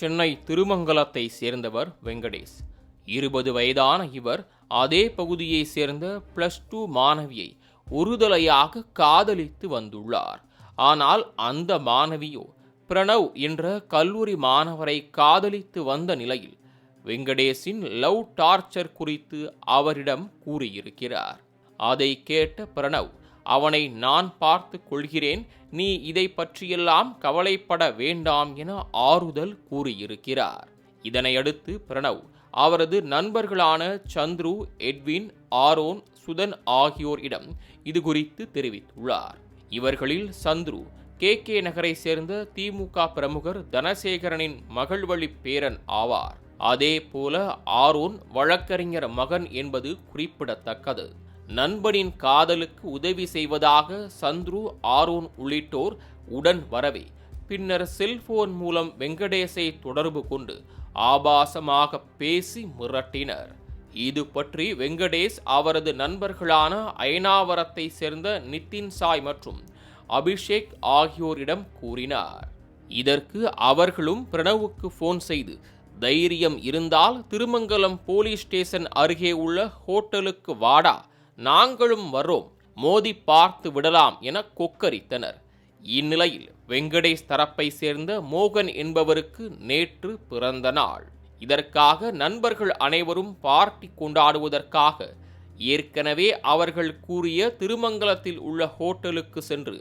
சென்னை திருமங்கலத்தை சேர்ந்தவர் வெங்கடேஷ். 20 வயதான இவர் அதே பகுதியை சேர்ந்த +2 மாணவியை ஒருதலையாக காதலித்து வந்துள்ளார். ஆனால் அந்த மாணவியோ பிரணவ் என்ற கல்லூரி மாணவரை காதலித்து வந்த நிலையில் வெங்கடேஷின் லவ் டார்ச்சர் குறித்து அவரிடம் கூறியிருக்கிறார். அதை கேட்ட பிரணவ் அவனை நான் பார்த்து கொள்கிறேன், நீ இதை பற்றியெல்லாம் கவலைப்பட வேண்டாம் என ஆறுதல் கூறியிருக்கிறார். இதனையடுத்து பிரணவ் அவரது நண்பர்களான சந்துரு, எட்வின், ஆரோன், சுதன் ஆகியோரிடம் இது குறித்து தெரிவித்துள்ளார். இவர்களில் சந்துரு KK நகரை சேர்ந்த திமுக பிரமுகர் தனசேகரனின் மகள்வழி பேரன் ஆவார். அதே போல ஆரோன் வழக்கறிஞர் மகன் என்பது குறிப்பிடத்தக்கது. நண்பனின் காதலுக்கு உதவி செய்வதாக சந்துரு, ஆரோன் உள்ளிட்டோர் உடன் வரவே பின்னர் செல்போன் மூலம் வெங்கடேஷை தொடர்பு கொண்டு ஆபாசமாக பேசி மிரட்டினர். இது பற்றி வெங்கடேஷ் அவரது நண்பர்களான அயனாவரத்தை சேர்ந்த நிதின் சாய் மற்றும் அபிஷேக் ஆகியோரிடம் கூறினார். இதற்கு அவர்களும் பிரணவுக்கு போன் செய்து தைரியம் இருந்தால் திருமங்கலம் போலீஸ் ஸ்டேஷன் அருகே உள்ள ஹோட்டலுக்கு வாடா, நாங்களும் வர்றோம், மோதி பார்த்து விடலாம் என கொக்கரித்தனர். இந்நிலையில் வெங்கடேஷ் தரப்பை சேர்ந்த மோகன் என்பவருக்கு நேற்று பிறந்த நாள். இதற்காக நண்பர்கள் அனைவரும் பார்ட்டி கொண்டாடுவதற்காக ஏற்கனவே அவர்கள் கூறிய திருமங்கலத்தில் உள்ள ஹோட்டலுக்கு சென்று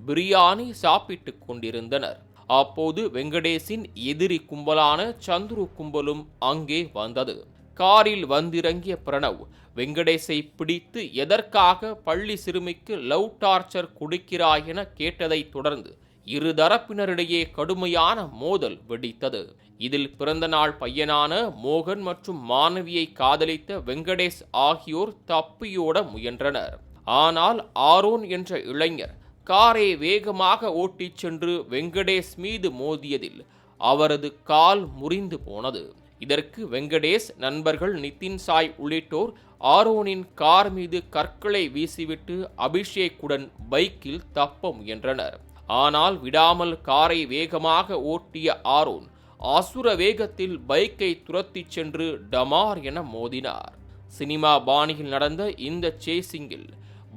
பிரியாணி சாப்பிட்டுக் கொண்டிருந்தனர். அப்போது வெங்கடேஷின் எதிரி கும்பலான சந்துரு கும்பலும் அங்கே வந்தது. காரில் வந்திறங்கிய பிரணவ் வெங்கடேஷை பிடித்து எதற்காக பள்ளி சிறுமிக்கு லவ் டார்ச்சர் கொடுக்கிறாய் என கேட்டதை தொடர்ந்து இருதரப்பினரிடையே கடுமையான மோதல் வெடித்தது. இதில் பிறந்தநாள் பையனான மோகன் மற்றும் மாணவியை காதலித்த வெங்கடேஷ் ஆகியோர் தப்பியோட முயன்றனர். ஆனால் ஆரோன் என்ற இளைஞர் காரை வேகமாக ஓட்டிச் சென்று வெங்கடேஷ் மீது மோதியதில் அவரது கால் முறிந்து போனது. இதற்கு வெங்கடேஷ் நண்பர்கள் நிதின் சாய் உள்ளிட்டோர் ஆரோனின் கார் மீது கற்களை வீசிவிட்டு அபிஷேக்குடன் பைக்கில் தப்ப முயன்றனர். ஆனால் விடாமல் காரை வேகமாக ஓட்டிய ஆரோன் அசுர வேகத்தில் பைக்கை துரத்திச் சென்று டமார் என மோதினார். சினிமா பாணியில் நடந்த இந்த சேசிங்கில்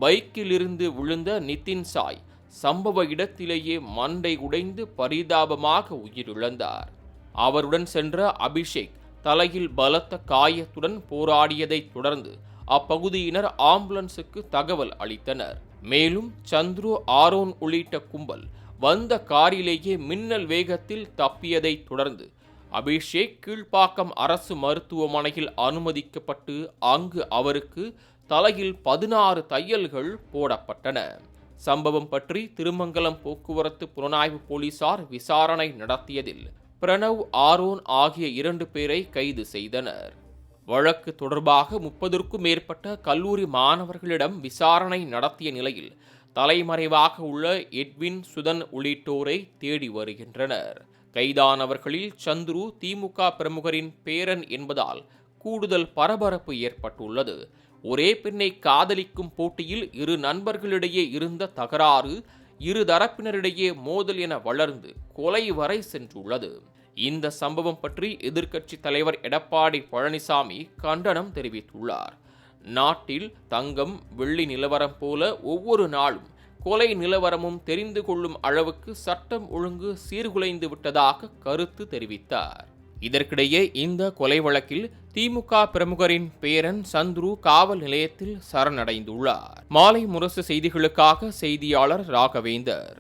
பைக்கில் இருந்து விழுந்த நிதின் சாய் சம்பவ இடத்திலேயே மண்டை உடைந்து பரிதாபமாக உயிரிழந்தார். அவருடன் சென்ற அபிஷேக் தலையில் பலத்த காயத்துடன் போராடியதை தொடர்ந்து அப்பகுதியினர் ஆம்புலன்ஸுக்கு தகவல் அளித்தனர். மேலும் சந்துரு, ஆரோன் உள்ளிட்ட கும்பல் வந்த காரிலேயே மின்னல் வேகத்தில் தப்பியதை தொடர்ந்து அபிஷேக் கீழ்ப்பாக்கம் அரசு மருத்துவமனையில் அனுமதிக்கப்பட்டு அங்கு அவருக்கு தலையில் 16 தையல்கள் போடப்பட்டன. சம்பவம் பற்றி திருமங்கலம் போக்குவரத்து புலனாய்வு போலீசார் விசாரணை நடத்தியதில் பிரணவ், ஆரோன் ஆகிய 2 பேரை கைது செய்தனர். வழக்கு தொடர்பாக 30க்கும் மேற்பட்ட கல்லூரி மாணவர்களிடம் விசாரணை நடத்திய நிலையில் தலைமறைவாக உள்ள எட்வின், சுதன் உள்ளிட்டோரை தேடி வருகின்றனர். கைதானவர்களில் சந்துரு திமுக பிரமுகரின் பேரன் என்பதால் கூடுதல் பரபரப்பு ஏற்பட்டுள்ளது. ஒரே பெண்ணை காதலிக்கும் போட்டியில் இரு நண்பர்களிடையே இருந்த தகராறு இரு தரப்பினரிடையே மோதல் என வளர்ந்து கொலை வரை சென்றுள்ளது. இந்த சம்பவம் பற்றி எதிர்க்கட்சி தலைவர் எடப்பாடி பழனிசாமி கண்டனம் தெரிவித்துள்ளார். நாட்டில் தங்கம், வெள்ளி நிலவரம் போல ஒவ்வொரு நாளும் கொலை நிலவரமும் தெரிந்து கொள்ளும் அளவுக்கு சட்டம் ஒழுங்கு சீர்குலைந்து விட்டதாக கருத்து தெரிவித்தார். இதற்கிடையே இந்த கொலை வழக்கில் திமுக பிரமுகரின் பேரன் சந்துரு காவல் நிலையத்தில் சரணடைந்துள்ளார். மாலை முரசு செய்திகளுக்காக செய்தியாளர் ராகவேந்தர்.